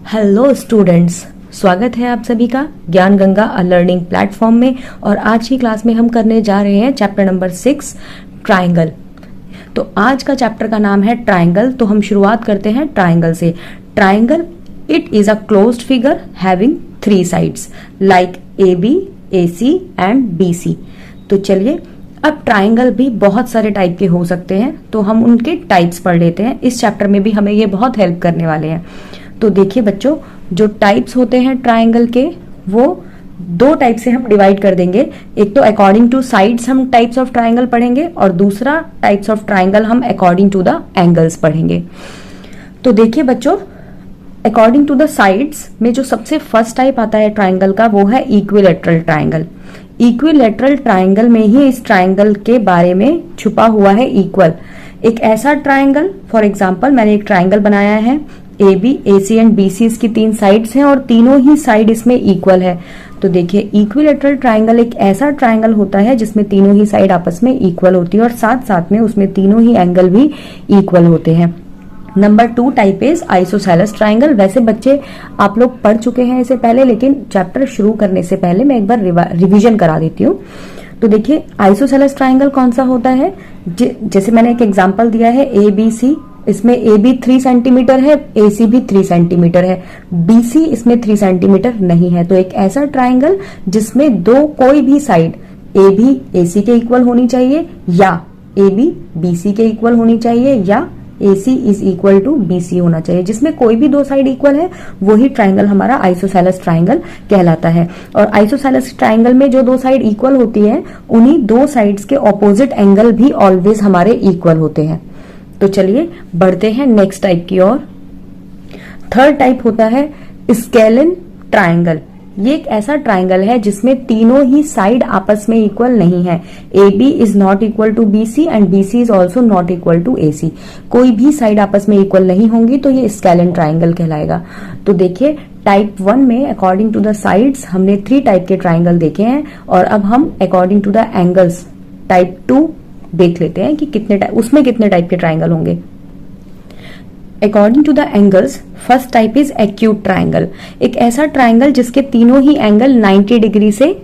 Hello students, स्वागत है आप सभी का ज्ञान गंगा लर्निंग प्लेटफॉर्म में। और आज की क्लास में हम करने जा रहे हैं चैप्टर नंबर 6 ट्राइंगल। तो आज का चैप्टर का नाम है ट्राइंगल। तो हम शुरुआत करते हैं ट्राइंगल से। Triangle it is a closed figure having 3 sides like AB, AC and BC। तो चलिए, अब ट्राइंगल भी बहुत सारे टाइप के हो सकते हैं, तो हम उनके टाइप्स पढ़ लेते हैं। इस चैप्टर में भी हमें ये बहुत हेल्प करने वाले हैं। तो देखिए बच्चों, जो टाइप्स होते हैं ट्राइंगल के, वो 2 टाइप से हम डिवाइड कर देंगे। एक तो अकॉर्डिंग टू साइड्स हम टाइप्स ऑफ ट्राइंगल पढ़ेंगे, और दूसरा टाइप्स ऑफ ट्राइंगल हम अकॉर्डिंग टू द एंगल्स पढ़ेंगे। तो देखिए बच्चों, अकॉर्डिंग टू द साइड्स में जो सबसे फर्स्ट टाइप आता है ट्राइंगल का, वो है इक्विलैटरल ट्राइंगल। इक्विलैटरल ट्राइंगल में ही इस ट्राइंगल के बारे में छुपा हुआ है इक्वल। एक ऐसा ट्राइंगल, फॉर एग्जांपल मैंने एक ट्राइंगल बनाया है, AB, AC एंड BC इसकी 3 साइड्स हैं और तीनों ही साइड इसमें इक्वल है। तो देखिए, इक्विलैटरल ट्राइंगल एक ऐसा ट्राइंगल होता है जिसमें तीनों ही साइड आपस में इक्वल होती है और साथ साथ में उसमें तीनों ही एंगल भी इक्वल होते हैं। Number 2 type is isosceles triangle. वैसे बच्चे आप लोग पढ़ चुके हैं इसे पहले, लेकिन चैप्टर शुरू करने से पहले मैं एक बार रिवीजन करा देती हूँ। तो देखिए, आइसोसेलेस ट्राइंगल कौन सा होता है, जैसे मैंने एक एग्जांपल दिया है ABC, इसमें AB 3 सेंटीमीटर है, AC भी 3 सेंटीमीटर है, BC इसमें 3 सेंटीमीटर नहीं है। तो एक ऐसा ट्राइंगल जिसमें कोई भी साइड AB AC के इक्वल होनी चाहिए, या AB BC के इक्वल होनी चाहिए, या AC is equal to BC होना चाहिए। जिसमें कोई भी 2 साइड इक्वल है, वही ट्राइंगल हमारा आइसोसेलेस ट्राइंगल कहलाता है। और आइसोसेलेस ट्राइंगल में जो 2 साइड इक्वल होती है, उन्हीं 2 साइड्स के ऑपोजिट एंगल भी ऑलवेज हमारे इक्वल होते हैं। तो चलिए बढ़ते हैं नेक्स्ट टाइप की ओर। थर्ड टाइप होता है स्केलिन ट्राइंगल। ये एक ऐसा ट्राइंगल है जिसमें तीनों ही साइड आपस में इक्वल नहीं है। AB is not equal to BC and BC is also not equal to AC। कोई भी साइड आपस में इक्वल नहीं होंगी, तो ये स्केलिन ट्राइंगल कहलाएगा। तो देखिए, टाइप 1 में अकॉर्डिंग टू द साइड्स हमने 3 टाइप के ट्राइंगल देखे हैं, और अब हम according to the angles type 2 देख लेते हैं कि उसमें कितने टाइप के ट्राइंगल होंगे। According to the angles, first type is acute triangle. एक ऐसा ट्राइंगल जिसके तीनों ही एंगल 90 डिग्री से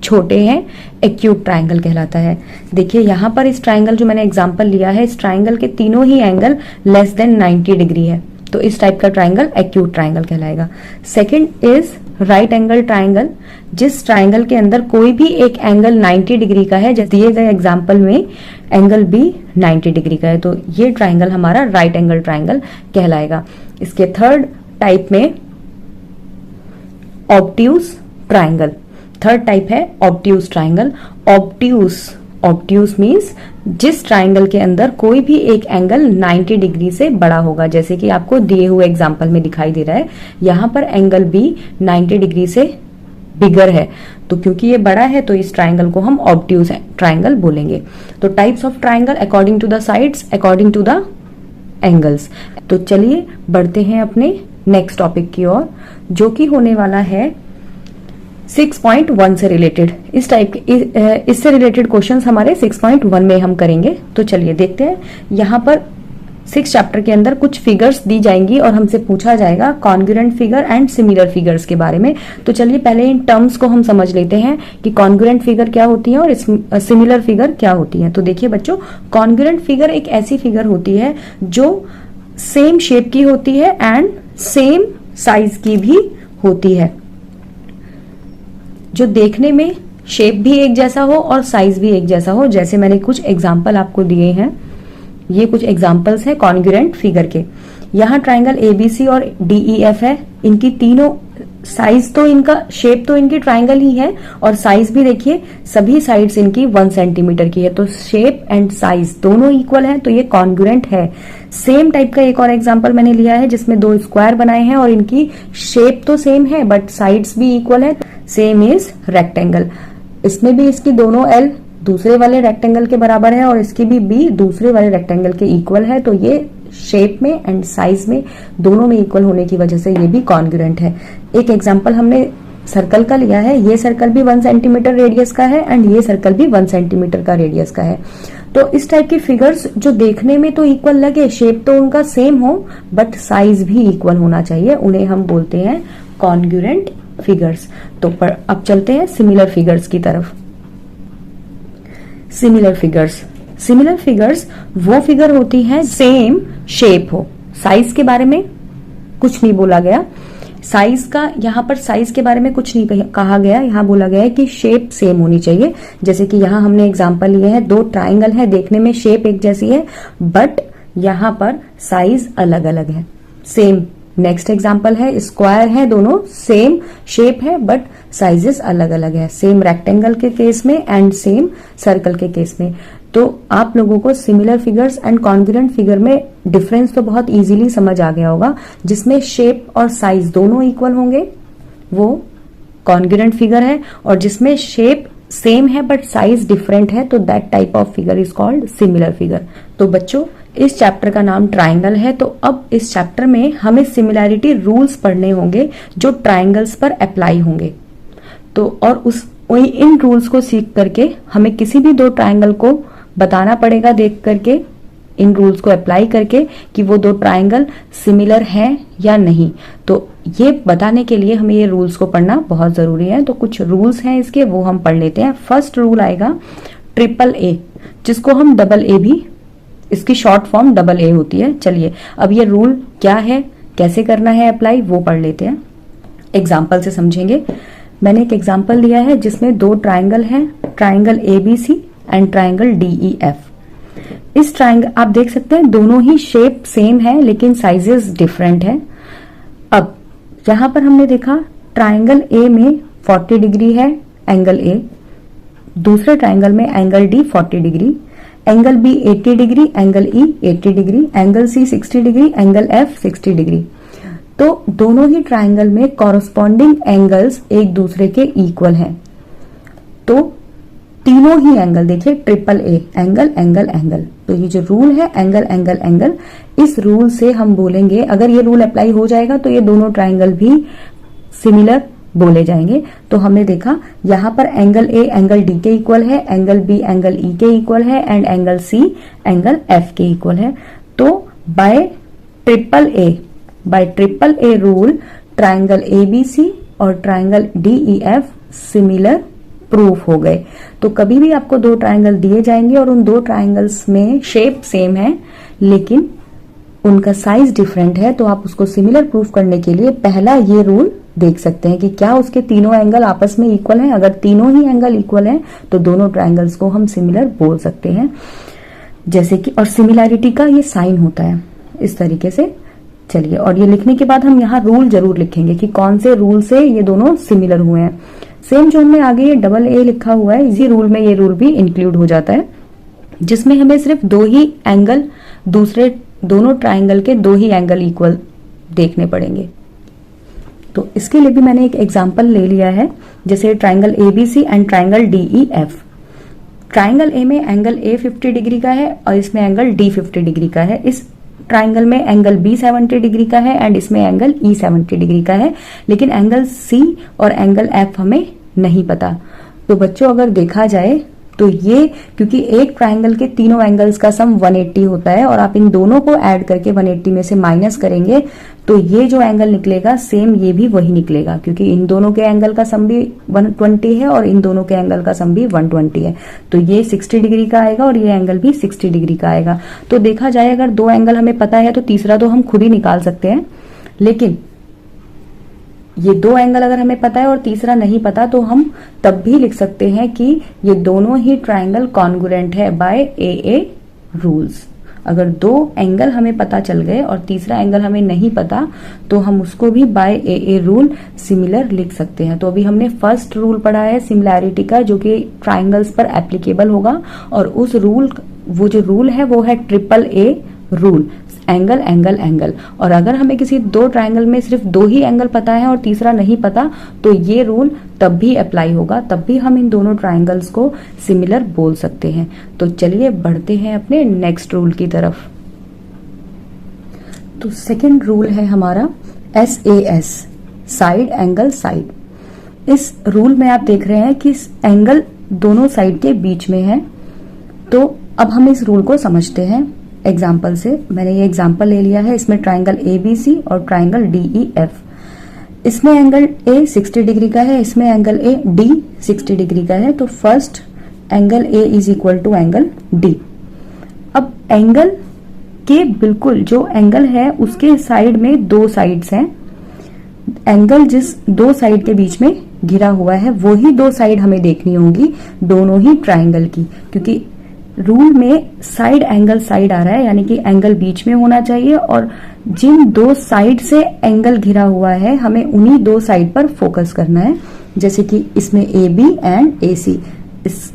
छोटे हैं, एक्यूट ट्राइंगल कहलाता है। देखिए यहाँ पर इस ट्राइंगल जो मैंने एग्जांपल लिया है, इस ट्राइंगल के तीनों ही एंगल लेस देन 90 डिग्री है, तो इस टाइप का ट्राइंगल एक्यूट ट्राइंगल कहलाएगा। Second is right angle triangle. जिस ट्राइंगल के अंदर कोई भी एक एंगल 90 डिग्री का है, जैसे दिए गए एग्जांपल में एंगल भी 90 डिग्री का है, तो ये ट्राइंगल हमारा राइट एंगल ट्राइंगल कहलाएगा। इसके थर्ड टाइप में ऑब्ट्यूज ट्राइंगल। थर्ड टाइप है ऑब्ट्यूज ट्राइंगल। ऑब्ट्यूज मीन्स जिस ट्राइंगल के अंदर कोई भी एक एंगल 90 डिग्री से बड़ा होगा, जैसे कि आपको दिए हुए एग्जांपल में दिखाई दे रहा है। यहाँ पर एंगल भी 90 डिग्री से बिगर है, तो क्योंकि ये बड़ा है तो इस ट्राइंगल को हम ऑब्ट्यूज ट्राइंगल बोलेंगे। तो types of triangle according to the sides, according to the angles. तो चलिए बढ़ते हैं अपने नेक्स्ट टॉपिक की ओर, जो कि होने वाला है 6.1 से रिलेटेड। इस टाइप के इससे रिलेटेड क्वेश्चंस हमारे 6.1 में हम करेंगे। तो चलिए देखते हैं। यहाँ पर 6 चैप्टर के अंदर कुछ फिगर्स दी जाएंगी और हमसे पूछा जाएगा congruent figure and similar figures के बारे में। तो चलिए पहले इन टर्म्स को हम समझ लेते हैं कि कॉन्ग्रुएंट फिगर क्या होती है और सिमिलर फिगर क्या होती है। तो देखिए बच्चों, कॉन्ग्रुएंट फिगर एक ऐसी फिगर होती है जो सेम शेप की होती है एंड सेम साइज की भी होती है, जो देखने में शेप भी एक जैसा हो और साइज भी एक जैसा हो। जैसे मैंने कुछ एग्जाम्पल आपको दिए हैं, ये कुछ एग्जाम्पल्स हैं कॉन्ग्रुएंट फिगर के। यहाँ ट्राइंगल ABC और DEF है। इनकी तीनों साइज तो, इनका शेप तो इनकी ट्राइंगल ही है, और साइज भी देखिए सभी साइड्स इनकी 1 सेंटीमीटर की है। तो शेप एंड साइज दोनों इक्वल है, तो ये कॉन्ग्रुएंट है। सेम टाइप का एक और एग्जांपल मैंने लिया है जिसमें 2 स्क्वायर बनाए हैं और इनकी शेप तो सेम है बट साइड्स भी इक्वल है। Same is rectangle. इसमें भी इसकी दोनों L दूसरे वाले रेक्टेंगल के बराबर है और इसकी भी B दूसरे वाले रेक्टेंगल के इक्वल है। तो ये शेप में एंड साइज में दोनों में इक्वल होने की वजह से ये भी कॉन्ग्रुएंट है। एक एग्जांपल हमने सर्कल का लिया है। ये सर्कल भी 1 सेंटीमीटर रेडियस का है एंड ये सर्कल भी 1 सेंटीमीटर का रेडियस का है। तो इस टाइप के फिगर्स जो देखने में तो इक्वल लगे, शेप तो उनका सेम हो, बट साइज भी इक्वल होना चाहिए, उन्हें हम बोलते हैं कॉन्ग्रुएंट फिगर्स। तो अब चलते हैं सिमिलर फिगर्स की तरफ। सिमिलर फिगर्स वो फिगर होती हैं सेम शेप हो। साइज के बारे में कुछ नहीं बोला गया, साइज का यहाँ पर साइज के बारे में कुछ नहीं कहा गया, यहाँ बोला गया है कि शेप सेम होनी चाहिए। जैसे कि यहाँ हमने एग्जांपल लिए हैं, दो ट्राइंगल है, देखने में शेप एक जैसी है, बट यहाँ पर साइज अलग अलग है। सेम नेक्स्ट एग्जांपल है, स्क्वायर है, दोनों सेम शेप है बट साइजेस अलग अलग है। सेम रेक्टेंगल के केस में एंड सेम सर्कल के केस में। तो आप लोगों को similar figures and congruent figure में डिफरेंस तो बहुत इजीली समझ आ गया होगा। जिसमें शेप और साइज दोनों इक्वल होंगे वो कॉन्ग्रुएंट फिगर है, और जिसमें शेप सेम है बट साइज डिफरेंट है तो that type of figure is called similar figure. तो बच्चों, इस चैप्टर का नाम ट्राइंगल है, तो अब इस चैप्टर में हमें सिमिलैरिटी रूल्स पढ़ने होंगे जो ट्राइंगल्स पर अप्लाई होंगे। तो और इन रूल्स को सीख करके हमें किसी भी दो ट्राइंगल को बताना पड़ेगा, देख करके इन रूल्स को अप्लाई करके कि वो दो ट्राइंगल सिमिलर हैं या नहीं। तो ये बताने के लिए हमें ये रूल्स को पढ़ना बहुत जरूरी है। तो कुछ रूल्स हैं इसके, वो हम पढ़ लेते हैं। फर्स्ट रूल आएगा ट्रिपल ए, जिसको हम डबल ए भी, इसकी शॉर्ट फॉर्म डबल ए होती है। चलिए अब ये रूल क्या है, कैसे करना है अप्लाई, वो पढ़ लेते हैं, एग्जाम्पल से समझेंगे। मैंने एक एग्जाम्पल दिया है जिसमें दो ट्राइंगल हैं, triangle ABC and triangle DEF। इस ट्राइंगल आप देख सकते हैं दोनों ही शेप सेम है लेकिन साइजेस डिफरेंट है। अब यहां पर हमने देखा ट्राइंगल A में 40 डिग्री है एंगल A, दूसरे ट्राइंगल में angle D 40 degree, angle B 80 degree, angle E 80 degree, angle C 60 degree, angle F 60 degree. तो दोनों ही ट्राइंगल में कॉरस्पॉन्डिंग एंगल्स एक दूसरे के इक्वल हैं। तो तीनों ही एंगल देखिए, triple A, angle angle angle. तो ये जो रूल है एंगल एंगल एंगल, इस रूल से हम बोलेंगे, अगर ये रूल अप्लाई हो जाएगा तो ये दोनों ट्राइंगल भी सिमिलर बोले जाएंगे। तो हमने देखा यहाँ पर एंगल ए एंगल डी के इक्वल है, एंगल बी एंगल ई के इक्वल है and angle C angle F के इक्वल है। तो by triple A rule triangle ABC और ट्राइंगल DEF सिमिलर प्रूफ हो गए। तो कभी भी आपको दो ट्राइंगल दिए जाएंगे और उन दो ट्राइंगल्स में शेप सेम है लेकिन उनका साइज डिफरेंट है, तो आप उसको सिमिलर प्रूफ करने के लिए पहला ये रूल देख सकते हैं कि क्या उसके तीनों एंगल आपस में इक्वल हैं। अगर तीनों ही एंगल इक्वल हैं तो दोनों ट्राइंगल्स को हम सिमिलर बोल सकते हैं। जैसे कि, और सिमिलैरिटी का ये साइन होता है इस तरीके से। चलिए, और ये लिखने के बाद हम यहाँ रूल जरूर लिखेंगे कि कौन से रूल से ये दोनों सिमिलर हुए हैं। सेम जो हमने आगे ये डबल ए लिखा हुआ है, इसी रूल में ये रूल भी इंक्लूड हो जाता है, जिसमें हमें सिर्फ दो ही एंगल, दूसरे दोनों ट्राइंगल के दो ही एंगल इक्वल देखने पड़ेंगे। तो इसके लिए भी मैंने एक एग्जांपल ले लिया है, जैसे triangle ABC and triangle DEF। Triangle A में एंगल A 50 डिग्री का है और इसमें एंगल D 50 डिग्री का है। इस ट्राइंगल में एंगल B 70 डिग्री का है एंड इसमें एंगल E 70 डिग्री का है, लेकिन एंगल C और एंगल F हमें नहीं पता। तो बच्चों, अगर देखा जाए तो ये, क्योंकि एक ट्राइंगल के तीनों एंगल्स का सम 180 होता है और आप इन दोनों को ऐड करके 180 में से माइनस करेंगे तो ये जो एंगल निकलेगा सेम ये भी वही निकलेगा, क्योंकि इन दोनों के एंगल का सम भी 120 है और इन दोनों के एंगल का सम भी 120 है। तो ये 60 डिग्री का आएगा और ये एंगल भी 60 डिग्री का आएगा। तो देखा जाए अगर दो एंगल हमें पता है तो तीसरा तो हम खुद ही निकाल सकते हैं, लेकिन ये दो एंगल अगर हमें पता है और तीसरा नहीं पता तो हम तब भी लिख सकते हैं कि ये दोनों ही ट्राइंगल कॉन्ग्रुएंट है बाय AA रूल्स। अगर दो एंगल हमें पता चल गए और तीसरा एंगल हमें नहीं पता तो हम उसको भी बाय AA रूल सिमिलर लिख सकते हैं। तो अभी हमने फर्स्ट रूल पढ़ा है सिमिलैरिटी का, जो कि ट्राइंगल्स पर एप्लीकेबल होगा, और उस रूल, वो जो रूल है वो है triple A rule, angle angle angle. और अगर हमें किसी दो ट्राइंगल में सिर्फ दो ही एंगल पता है और तीसरा नहीं पता तो ये रूल तब भी अप्लाई होगा, तब भी हम इन दोनों ट्राइंगल्स को सिमिलर बोल सकते हैं। तो चलिए बढ़ते हैं अपने नेक्स्ट रूल की तरफ। तो सेकंड रूल है हमारा SAS, साइड एंगल साइड। इस रूल में आप देख रहे हैं कि एंगल दोनों साइड के बीच में है, तो अब हम इस रूल को समझते हैं एग्जाम्पल से। मैंने ये एग्जाम्पल ले लिया है, इसमें ट्राइंगल ABC और ट्राइंगल DEF। इसमें एंगल A 60 डिग्री का है, इसमें एंगल A D 60 डिग्री का है। तो first angle A is equal to angle D। अब एंगल के बिल्कुल जो एंगल है उसके साइड में दो साइड्स हैं। एंगल जिस दो साइड के बीच में घिरा हुआ है वही दो साइड हमें देखनी होंगी दोनों ही ट्राइंगल की, क्योंकि रूल में साइड एंगल साइड आ रहा है, यानी कि एंगल बीच में होना चाहिए और जिन दो साइड से एंगल घिरा हुआ है हमें उन्हीं दो साइड पर फोकस करना है। जैसे कि इसमें AB एंड AC,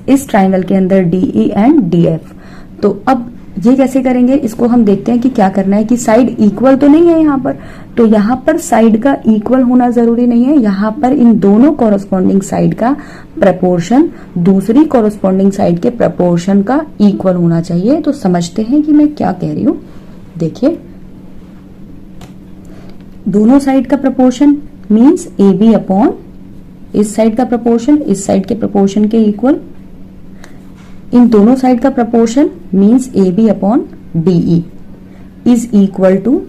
इस ट्राइंगल के अंदर DE एंड DF। तो अब ये कैसे करेंगे, इसको हम देखते हैं कि क्या करना है कि साइड इक्वल तो नहीं है यहाँ पर, तो यहाँ पर साइड का इक्वल होना जरूरी नहीं है। यहाँ पर इन दोनों कॉरस्पॉन्डिंग साइड का प्रपोर्शन दूसरी कॉरस्पॉन्डिंग साइड के प्रपोर्शन का इक्वल होना चाहिए। तो समझते हैं कि मैं क्या कह रही हूं। देखिए, दोनों साइड का प्रपोर्शन मीन्स AB अपॉन इस साइड का प्रपोर्शन इस साइड के प्रपोर्शन के इक्वल। इन दोनों साइड का proportion means AB upon DE is equal to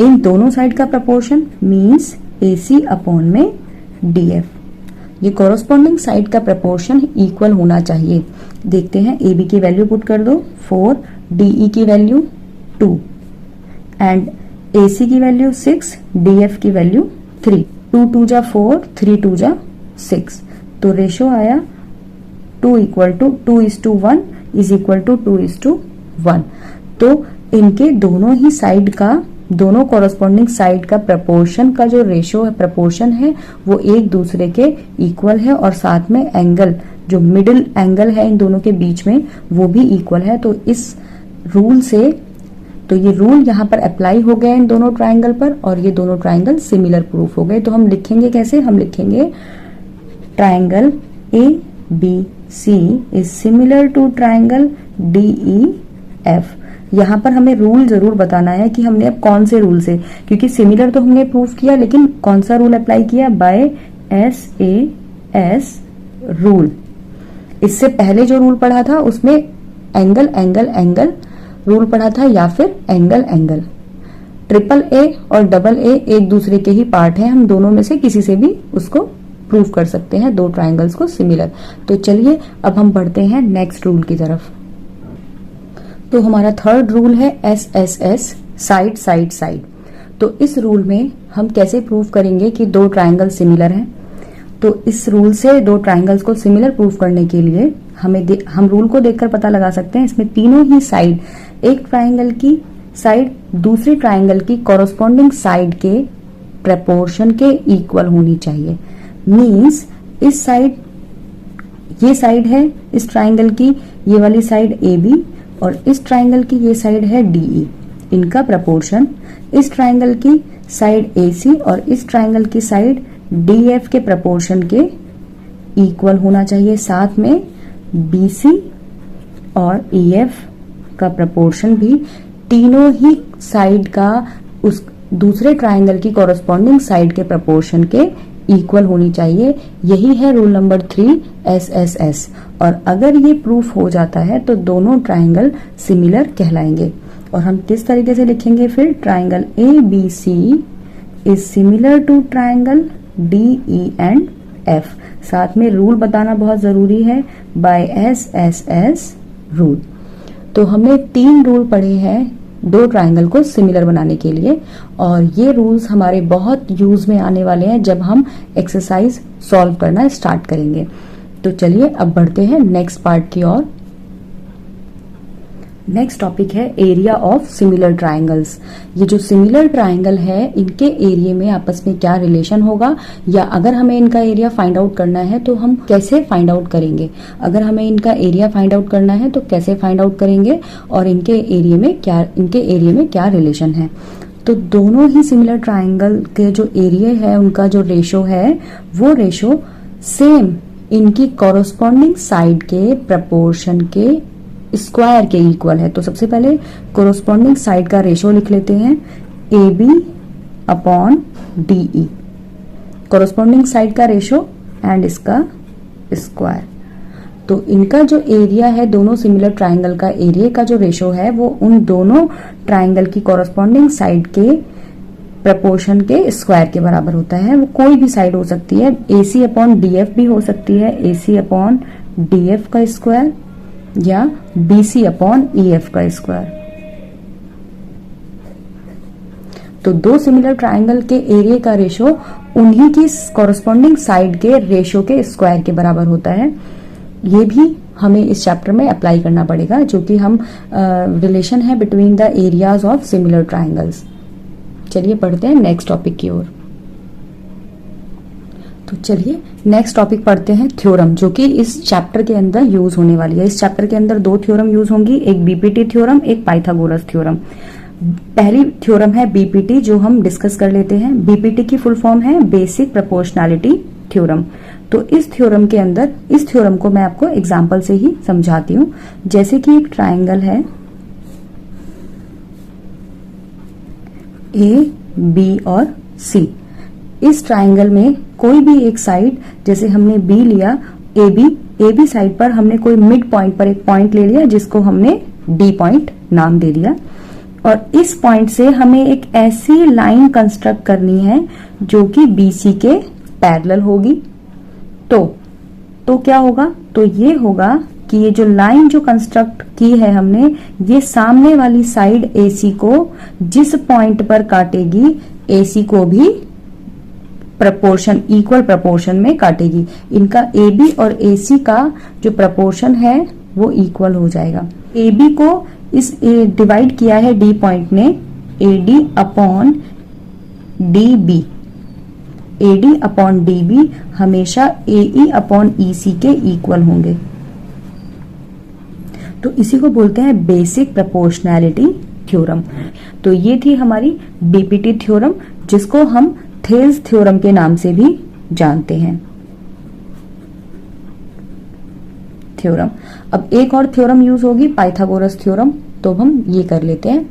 इन दोनों साइड का प्रपोर्शन मीन्स AC अपॉन में DF। ये कॉरस्पॉन्डिंग साइड का प्रपोर्शन इक्वल होना चाहिए। देखते हैं, AB की वैल्यू पुट कर दो 4, DE की वैल्यू 2 एंड AC की वैल्यू 6, DF की वैल्यू 3। 2 2 जा 4, 3 2 जा 6। तो रेशो आया 2 equal to 2:1 is equal to 2:1। तो इनके दोनों ही साइड का, दोनों कॉरस्पॉन्डिंग साइड का प्रपोर्शन का जो रेशो है, प्रपोर्शन है, वो एक दूसरे के इक्वल है और साथ में एंगल, जो मिडिल एंगल है इन दोनों के बीच में, वो भी इक्वल है। तो इस रूल से, तो ये रूल यहाँ पर अप्लाई हो गया इन दोनों ट्राइंगल पर और ये दोनों ट्राइंगल सिमिलर प्रूफ हो गए। तो हम लिखेंगे कैसे, हम लिखेंगे triangle ABC is similar to triangle DEF। यहाँ पर हमें रूल जरूर बताना है कि हमने अब कौन से रूल से, क्योंकि सिमिलर तो हमने प्रूफ किया लेकिन कौन सा रूल अप्लाई किया, बाय SAS रूल। इससे पहले जो रूल पढ़ा था उसमें एंगल एंगल एंगल रूल पढ़ा था या फिर एंगल एंगल। AA और AA एक दूसरे के ही पार्ट हैं, हम दोनों में से किसी से भी उसको प्रूफ कर सकते हैं, दो ट्राइंगल्स को सिमिलर। तो चलिए अब हम बढ़ते हैं नेक्स्ट रूल की तरफ। तो हमारा थर्ड रूल है SSS, साइड साइड साइड। तो इस रूल में हम कैसे प्रूफ करेंगे कि दो ट्राइंगल सिमिलर हैं। तो इस रूल से दो ट्राइंगल्स को सिमिलर प्रूफ करने के लिए हम रूल को देखकर पता लगा सकते हैं, इसमें तीनों ही साइड, एक ट्राइंगल की साइड दूसरी ट्राइंगल की कॉरस्पॉन्डिंग साइड के प्रपोर्शन के इक्वल होनी चाहिए। मीन्स इस साइड, ये साइड है इस ट्राइंगल की, ये वाली साइड AB और इस ट्राइंगल की ये साइड है DE। इनका प्रपोर्शन इस ट्राइंगल की साइड AC और इस ट्राइंगल की साइड DF के प्रपोर्शन के इक्वल होना चाहिए। साथ में BC और EF का प्रपोर्शन भी तीनों ही साइड का उस दूसरे ट्राइंगल की कॉरस्पॉन्डिंग साइड के प्रपोर्शन के इक्वल होनी चाहिए। यही है रूल नंबर 3 SSS। और अगर ये प्रूफ हो जाता है तो दोनों ट्राइंगल सिमिलर कहलाएंगे। और हम किस तरीके से लिखेंगे फिर, triangle ABC is similar to triangle DE and F। साथ में रूल बताना बहुत जरूरी है, बाय SSS रूल। तो हमने 3 रूल पढ़े हैं दो ट्राइंगल को सिमिलर बनाने के लिए और ये रूल्स हमारे बहुत यूज में आने वाले हैं जब हम एक्सरसाइज सॉल्व करना स्टार्ट करेंगे। तो चलिए अब बढ़ते हैं नेक्स्ट पार्ट की ओर। नेक्स्ट टॉपिक है एरिया ऑफ सिमिलर ट्राइंगल्स। ये जो सिमिलर ट्राइंगल है इनके एरिया में आपस में क्या रिलेशन होगा, या अगर हमें इनका एरिया फाइंड आउट करना है तो हम कैसे फाइंड आउट करेंगे। अगर हमें इनका एरिया फाइंड आउट करना है तो कैसे फाइंड आउट करेंगे और इनके एरिया में क्या रिलेशन है। तो दोनों ही सिमिलर ट्राइंगल के जो एरिया है उनका जो रेशो है वो रेशो सेम इनकी कॉरस्पॉन्डिंग साइड के प्रपोर्शन के स्क्वायर के इक्वल है। तो सबसे पहले कोरोस्पॉन्डिंग साइड का रेशो लिख लेते हैं, AB upon DE, corresponding side का रेशो एंड इसका स्क्वायर। तो इनका जो एरिया है, दोनों सिमिलर ट्राइंगल का एरिया का जो रेशो है वो उन दोनों ट्राइंगल की कॉरस्पॉन्डिंग साइड के प्रपोर्शन के स्क्वायर के बराबर होता है। वो कोई भी साइड हो सकती है, AC अपॉन DF भी हो सकती है, AC अपॉन DF का स्क्वायर या BC अपॉन EF का स्क्वायर। तो दो सिमिलर ट्राइंगल के एरिया का रेशो उन्हीं की कॉरस्पॉन्डिंग साइड के रेशो के स्क्वायर के बराबर होता है। ये भी हमें इस चैप्टर में अप्लाई करना पड़ेगा, जो कि हम रिलेशन है between the areas of similar triangles. चलिए पढ़ते हैं नेक्स्ट टॉपिक की ओर। तो चलिए नेक्स्ट टॉपिक पढ़ते हैं थ्योरम, जो कि इस चैप्टर के अंदर यूज होने वाली है। इस चैप्टर के अंदर दो थ्योरम यूज होंगी, एक बीपीटी थ्योरम, एक पाइथागोरस थ्योरम। पहली थ्योरम है बीपीटी, जो हम डिस्कस कर लेते हैं। बीपीटी की फुल फॉर्म है बेसिक प्रोपोर्शनैलिटी थ्योरम। तो इस थ्योरम के अंदर, इस थ्योरम को मैं आपको एग्जांपल से ही समझाती हूं। जैसे कि एक ट्राइंगल है A, B और C। इस ट्राइंगल में कोई भी एक साइड, जैसे हमने B लिया, AB साइड पर हमने कोई मिड पॉइंट पर एक पॉइंट ले लिया जिसको हमने D पॉइंट नाम दे दिया, और इस पॉइंट से हमें एक ऐसी लाइन कंस्ट्रक्ट करनी है जो कि BC के पैरेलल होगी। तो क्या होगा? तो ये होगा कि ये जो लाइन जो कंस्ट्रक्ट की है हमने, ये सामने वाली साइड AC को जिस पॉइंट पर काटेगी, AC को भी प्रपोर्शन, इक्वल प्रपोर्शन में काटेगी। इनका AB और AC का जो प्रपोर्शन है वो इक्वल हो जाएगा। AB को इस डिवाइड किया है D पॉइंट ने AD upon DB। AD upon DB हमेशा AE अपॉन EC के इक्वल होंगे। तो इसी को बोलते हैं बेसिक प्रोपोर्शनैलिटी थ्योरम। तो ये थी हमारी बीपीटी थ्योरम, जिसको हम थेल्स थ्योरम के नाम से भी जानते हैं। थ्योरम। अब एक और थ्योरम यूज होगी, पाइथागोरस थ्योरम। तो हम ये कर लेते हैं।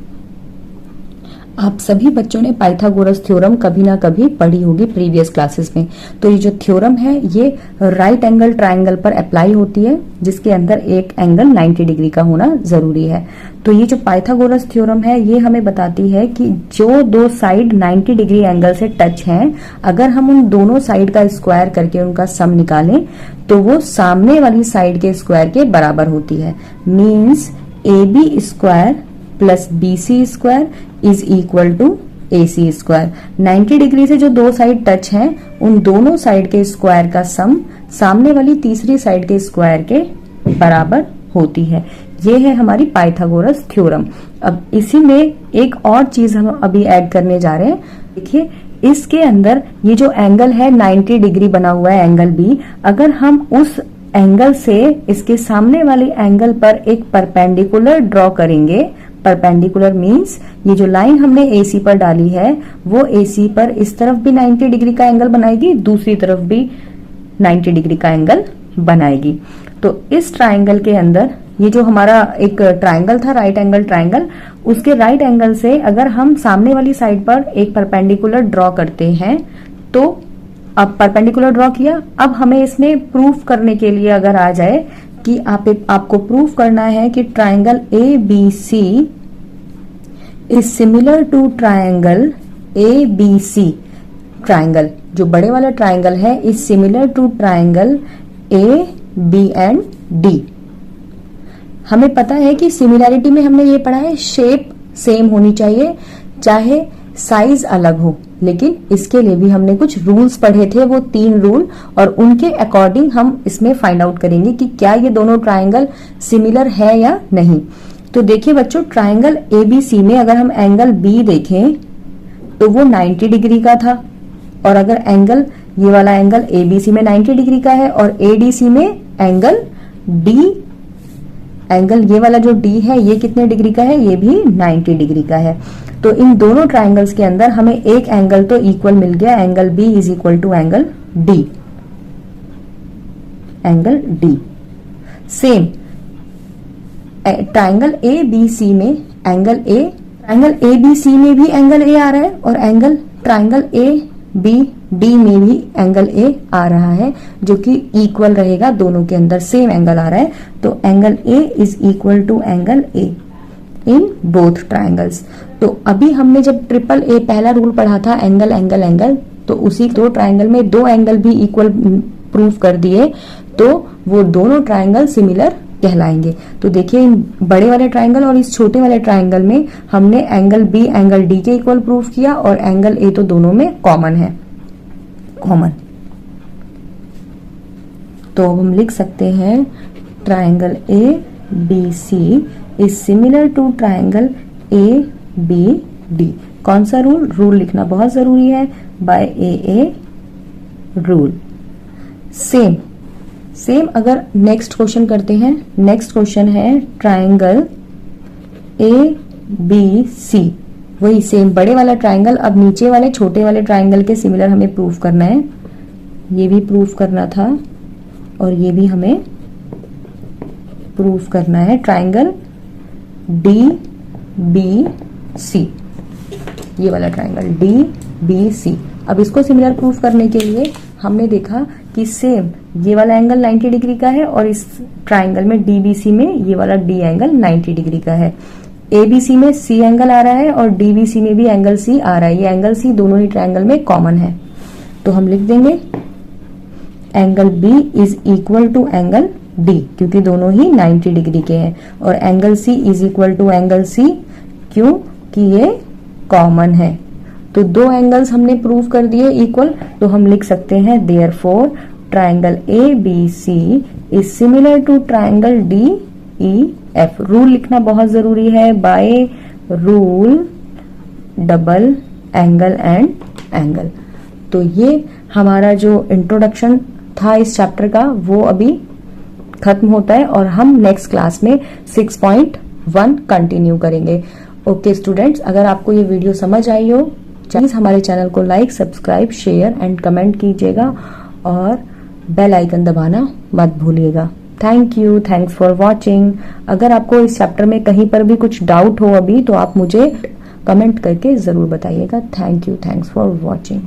आप सभी बच्चों ने पाइथागोरस थ्योरम कभी ना कभी पढ़ी होगी प्रीवियस क्लासेस में। तो ये जो थ्योरम है ये राइट एंगल ट्राइंगल पर अप्लाई होती है, जिसके अंदर एक एंगल 90 डिग्री का होना जरूरी है। तो ये जो पाइथागोरस थ्योरम है ये हमें बताती है कि जो दो साइड 90 डिग्री एंगल से टच हैं, अगर हम उन दोनों साइड का स्क्वायर करके उनका सम निकालें तो वो सामने वाली साइड के स्क्वायर के बराबर होती है। Means AB square plus BC square is equal to AC square. 90 degree से जो दो साइड टच हैं, उन दोनों साइड के स्क्वायर का सम सामने वाली तीसरी साइड के स्क्वायर के बराबर होती है। ये है हमारी पाइथागोरस थ्योरम। अब इसी में एक और चीज हम अभी ऐड करने जा रहे हैं। देखिए इसके अंदर ये जो एंगल है 90 डिग्री बना हुआ है एंगल B, अगर हम उस एंगल से इसके सामने वाले एंगल पर एक परपेंडिकुलर ड्रॉ करेंगे। परपेंडिकुलर मींस ये जो लाइन हमने AC पर डाली है वो AC पर इस तरफ भी 90 डिग्री का एंगल बनाएगी, दूसरी तरफ भी 90 डिग्री का एंगल बनाएगी। तो इस ट्राइंगल के अंदर ये जो हमारा एक ट्राइंगल था, राइट एंगल ट्राइंगल, उसके राइट एंगल से अगर हम सामने वाली साइड पर एक परपेंडिकुलर ड्रॉ करते हैं, तो अब परपेंडिकुलर ड्रॉ किया, अब हमें इसमें प्रूफ करने के लिए अगर आ जाए कि आपको प्रूफ करना है कि triangle ABC is similar to triangle ABC। Triangle जो बड़े वाला ट्राइंगल है is similar to triangle AB and D। हमें पता है कि सिमिलैरिटी में हमने ये पढ़ा है शेप सेम होनी चाहिए, चाहे साइज अलग हो, लेकिन इसके लिए भी हमने कुछ रूल्स पढ़े थे, वो 3 रूल, और उनके अकॉर्डिंग हम इसमें फाइंड आउट करेंगे कि क्या ये दोनों ट्राइंगल सिमिलर है या नहीं। तो देखिए बच्चों, ट्राइंगल ABC में अगर हम एंगल B देखें तो वो 90 डिग्री का था, और अगर एंगल ये वाला एंगल ABC में 90 डिग्री का है और ADC में एंगल D, एंगल ये वाला जो D है ये कितने डिग्री का है, ये भी 90 डिग्री का है। तो इन दोनों ट्राइंगल्स के अंदर हमें एक एंगल तो इक्वल मिल गया, angle B is equal to angle D। Angle D same triangle ABC में एंगल A, ट्राइंगल ABC में भी एंगल A आ रहा है, और एंगल ट्राइंगल AB डी में भी एंगल ए आ रहा है जो कि इक्वल रहेगा, दोनों के अंदर सेम एंगल आ रहा है, तो angle A is equal to angle A in both triangles. तो अभी हमने जब ट्रिपल ए पहला रूल पढ़ा था एंगल एंगल एंगल, तो उसी दो ट्राइंगल में दो एंगल भी इक्वल प्रूव कर दिए तो वो दोनों ट्राइंगल सिमिलर कहलाएंगे। तो देखिए इन बड़े वाले ट्राइंगल और इस छोटे वाले ट्राइंगल में हमने एंगल बी एंगल डी के इक्वल प्रूव किया और एंगल ए तो दोनों में कॉमन है, कॉमन। तो हम लिख सकते हैं triangle A B C is similar to triangle A B D. कौन सा रूल? रूल लिखना बहुत जरूरी है, बाय ए रूल। सेम अगर नेक्स्ट क्वेश्चन करते हैं, नेक्स्ट क्वेश्चन है ट्राइंगल ए बी सी, वही सेम बड़े वाला ट्राइंगल, अब नीचे वाले छोटे वाले ट्राइंगल के सिमिलर हमें प्रूव करना है, ये भी प्रूव करना था और ये भी हमें प्रूव करना है। ट्राइंगल डी बी सी, ये वाला ट्राइंगल डी बी सी। अब इसको सिमिलर प्रूफ करने के लिए हमने देखा कि सेम ये वाला एंगल 90 डिग्री का है और इस ट्राइंगल में डीबीसी में ये वाला डी एंगल 90 डिग्री का है। एबीसी में सी एंगल आ रहा है और डीबीसी में भी एंगल सी आ रहा है, ये एंगल सी दोनों ही ट्राइंगल में कॉमन है। तो हम लिख देंगे angle B is equal to angle D, क्योंकि दोनों ही 90 डिग्री के हैं, और angle C is equal to angle C, क्यों कि ये कॉमन है। तो दो एंगल्स हमने प्रूव कर दिए इक्वल, तो हम लिख सकते हैं therefore triangle A B C is similar to triangle D E F. Rule लिखना बहुत जरूरी है, by rule double angle and angle. तो ये हमारा जो इंट्रोडक्शन था इस चैप्टर का वो अभी खत्म होता है और हम नेक्स्ट क्लास में 6.1 कंटिन्यू करेंगे। ओके स्टूडेंट्स, अगर आपको ये वीडियो समझ आई हो प्लीज हमारे चैनल को like, subscribe, share and comment कीजिएगा और बेल आइकन दबाना मत भूलिएगा। Thank you, thanks for watching. अगर आपको इस चैप्टर में कहीं पर भी कुछ डाउट हो अभी तो आप मुझे कमेंट करके जरूर बताइएगा। Thank you, thanks for watching.